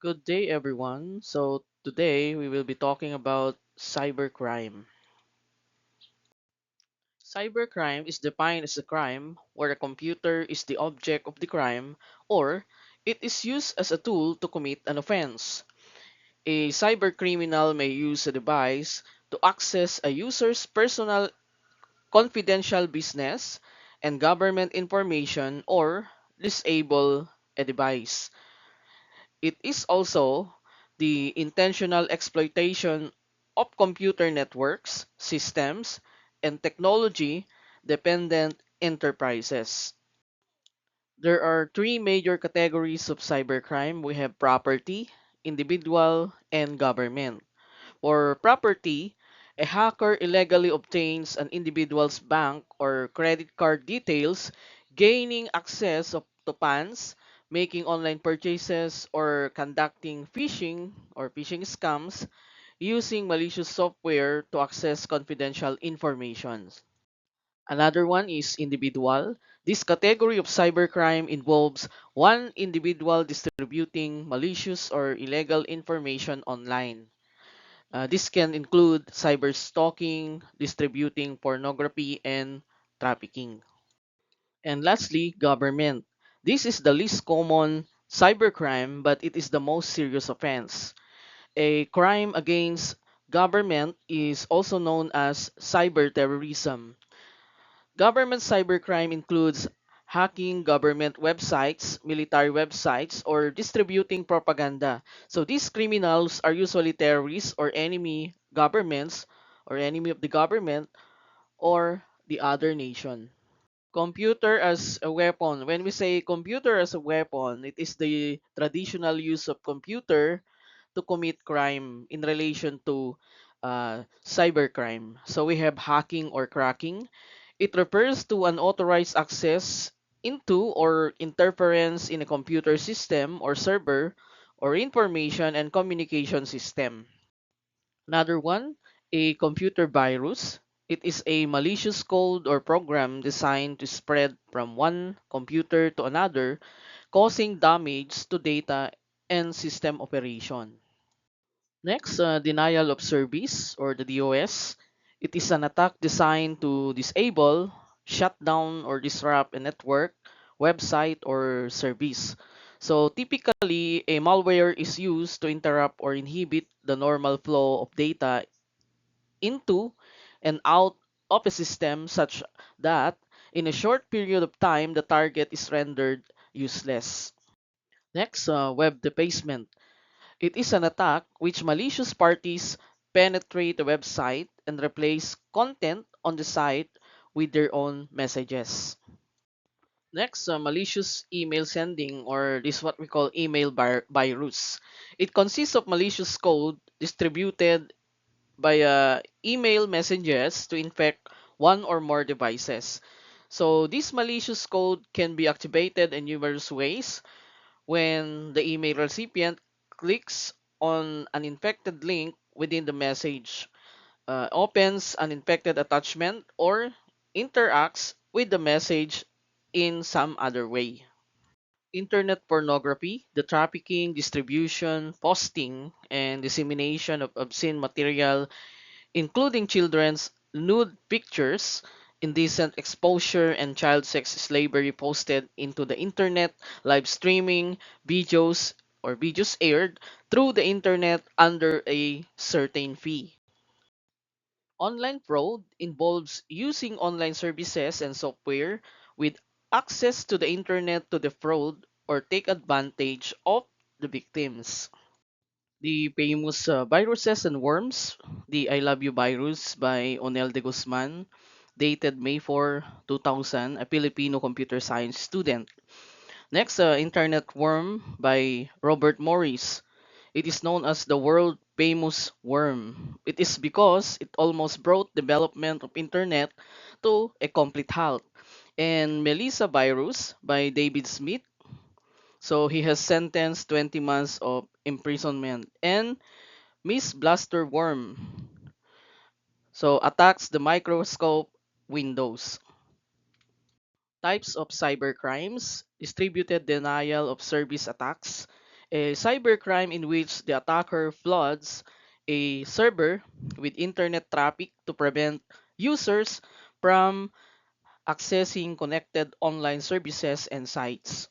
Good day, everyone. So, today we will be talking about cybercrime. Cybercrime is defined as a crime where a computer is the object of the crime or it is used as a tool to commit an offense. A cybercriminal may use a device to access a user's personal confidential business and government information or disable a device. It is also the intentional exploitation of computer networks, systems, and technology dependent enterprises. There are three major categories of cybercrime. We have property, individual, and government. For property, a hacker illegally obtains an individual's bank or credit card details, gaining access to funds, making online purchases, or conducting phishing scams using malicious software to access confidential information. Another one is individual. This category of cybercrime involves one individual distributing malicious or illegal information online. This can include cyber stalking, distributing pornography, and trafficking. And lastly, government. This is the least common cybercrime, but it is the most serious offense. A crime against government is also known as cyber terrorism. Government cybercrime includes hacking government websites, military websites, or distributing propaganda. So these criminals are usually terrorists or enemy governments or enemy of the government or the other nation. Computer as a weapon. When we say computer as a weapon, it is the traditional use of computer to commit crime in relation to cybercrime. So we have hacking or cracking. It refers to unauthorized access into or interference in a computer system or server or information and communication system. Another one, a computer virus. It is a malicious code or program designed to spread from one computer to another, causing damage to data and system operation. Next, denial of service or the DOS. It is an attack designed to disable, shut down, or disrupt a network, website, or service. So typically, a malware is used to interrupt or inhibit the normal flow of data into and out of a system such that in a short period of time, the target is rendered useless. Next, web defacement. It is an attack which malicious parties penetrate the website and replace content on the site with their own messages. Next, malicious email sending, or this what we call virus. It consists of malicious code distributed via email messages to infect one or more devices. So this malicious code can be activated in numerous ways when the email recipient clicks on an infected link within the message, opens an infected attachment, or interacts with the message in some other way. Internet pornography, the trafficking, distribution, posting, and dissemination of obscene material, including children's nude pictures, indecent exposure, and child sex slavery posted into the internet, live streaming, videos aired through the internet under a certain fee. Online fraud involves using online services and software with access to the internet to defraud or take advantage of the victims. The famous viruses and worms, the I Love You virus by Onel de Guzman, dated May 4, 2000, a Filipino computer science student. Next, Internet Worm by Robert Morris. It is known as the world famous worm. It is because it almost brought development of internet to a complete halt. And Melissa virus by David Smith. So he has sentenced 20 months of imprisonment. And Miss Blaster Worm. So attacks the microscope windows. Types of cybercrimes: distributed denial of service attacks, A cybercrime in which the attacker floods a server with internet traffic to prevent users from accessing connected online services and sites.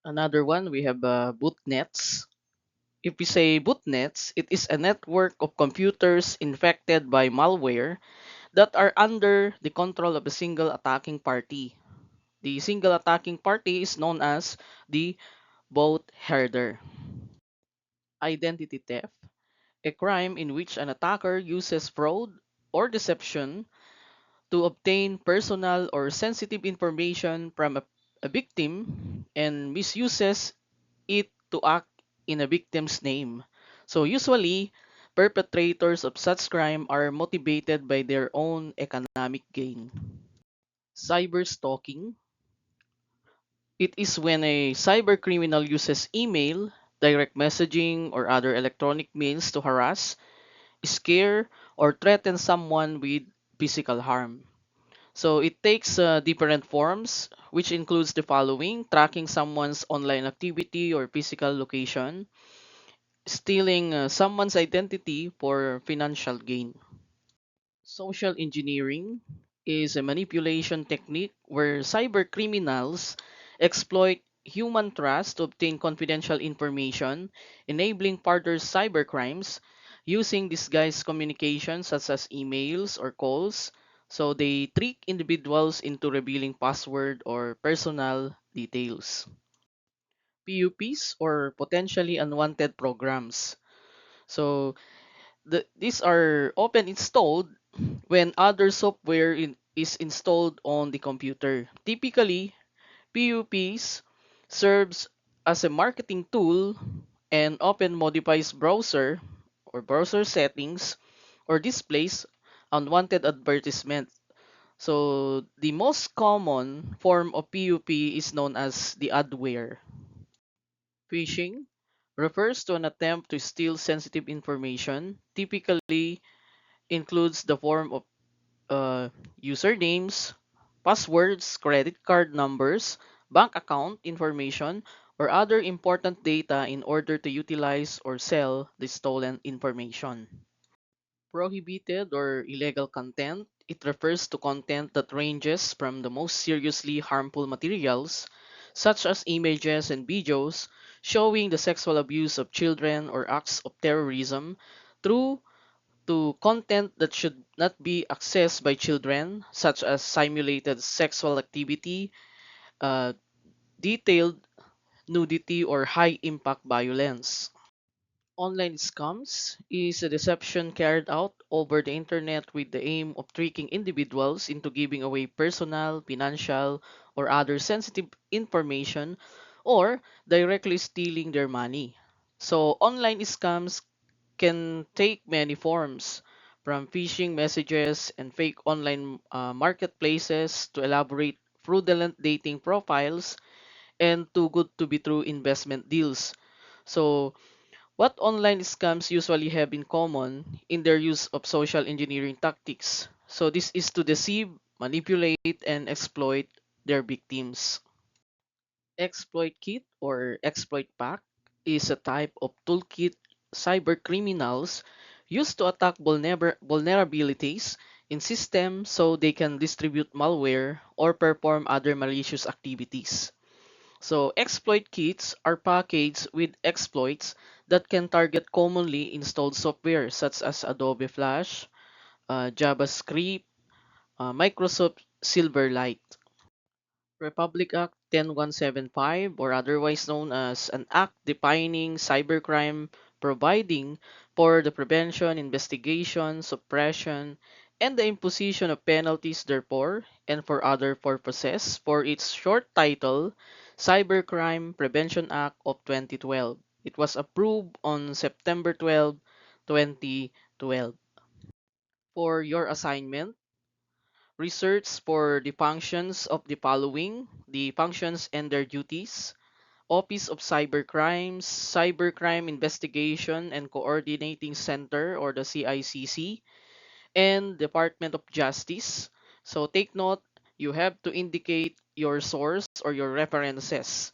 Another one, we have bootnets. If we say bootnets, it is a network of computers infected by malware that are under the control of a single attacking party. The single attacking party is known as the boot herder. Identity theft, a crime in which an attacker uses fraud or deception to obtain personal or sensitive information from a victim and misuses it to act in a victim's name. So usually, perpetrators of such crime are motivated by their own economic gain. Cyberstalking, it is when a cybercriminal uses email, direct messaging, or other electronic means to harass, scare, or threaten someone with physical harm. So it takes different forms, which includes the following: tracking someone's online activity or physical location, stealing someone's identity for financial gain. Social engineering is a manipulation technique where cyber criminals exploit human trust to obtain confidential information, enabling further cybercrimes using disguised communication such as emails or calls. So they trick individuals into revealing password or personal details. PUPs or potentially unwanted programs. So these are often installed when other software is installed on the computer. Typically, PUPs serves as a marketing tool and often modifies browser settings or displays unwanted advertisements. So the most common form of PUP is known as the adware. Phishing refers to an attempt to steal sensitive information, typically includes the form of uh, usernames, passwords, credit card numbers, bank account information, or other important data in order to utilize or sell the stolen information. Prohibited or illegal content. It refers to content that ranges from the most seriously harmful materials, such as images and videos showing the sexual abuse of children or acts of terrorism, through to content that should not be accessed by children, such as simulated sexual activity, uh, detailed nudity, or high impact violence. Online scams is a deception carried out over the internet with the aim of tricking individuals into giving away personal, financial, or other sensitive information or directly stealing their money. So, online scams can take many forms, from phishing messages and fake online marketplaces to elaborate fraudulent dating profiles and too good to be true investment deals. So, what online scams usually have in common in their use of social engineering tactics? So, this is to deceive, manipulate, and exploit their victims. Exploit kit or exploit pack is a type of toolkit cyber criminals use to attack vulnerabilities in systems so they can distribute malware or perform other malicious activities. So exploit kits are packaged with exploits that can target commonly installed software such as Adobe Flash, JavaScript, Microsoft Silverlight. Republic Act 10175, or otherwise known as an act defining cybercrime, providing for the prevention, investigation, suppression, and the imposition of penalties therefore, and for other purposes, for its short title, Cybercrime Prevention Act of 2012. It was approved on September 12, 2012. For your assignment, research for the functions of the following: the functions and their duties, Office of Cybercrimes, Cybercrime Investigation and Coordinating Center or the CICC, and Department of Justice. So take note, you have to indicate your source or your references.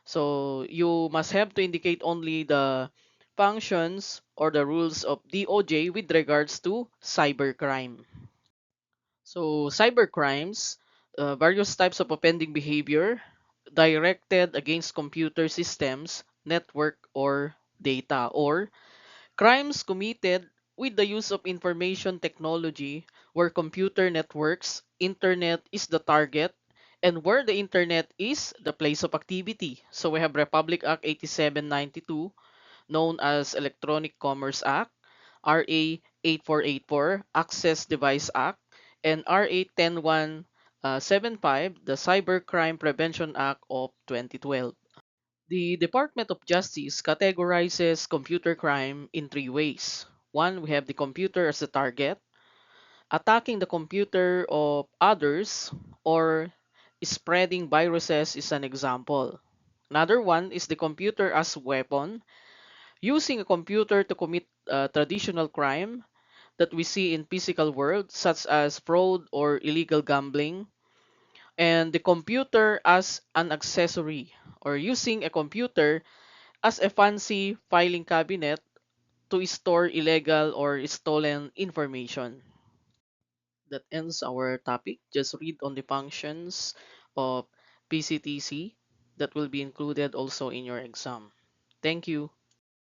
So you must have to indicate only the functions or the rules of DOJ with regards to cybercrime. So cybercrimes, various types of offending behavior directed against computer systems, network, or data, or crimes committed with the use of information technology where computer networks, internet is the target, and where the internet is the place of activity. So we have Republic Act 8792, known as Electronic Commerce Act, RA 8484, Access Device Act, and RA 10175, the Cybercrime Prevention Act of 2012. The Department of Justice categorizes computer crime in three ways. One, we have the computer as a target, attacking the computer of others, or spreading viruses is an example. Another one is the computer as weapon, using a computer to commit traditional crime that we see in physical world such as fraud or illegal gambling, and the computer as an accessory, or using a computer as a fancy filing cabinet to store illegal or stolen information. That ends our topic. Just read on the functions of PCTC that will be included also in your exam. Thank you.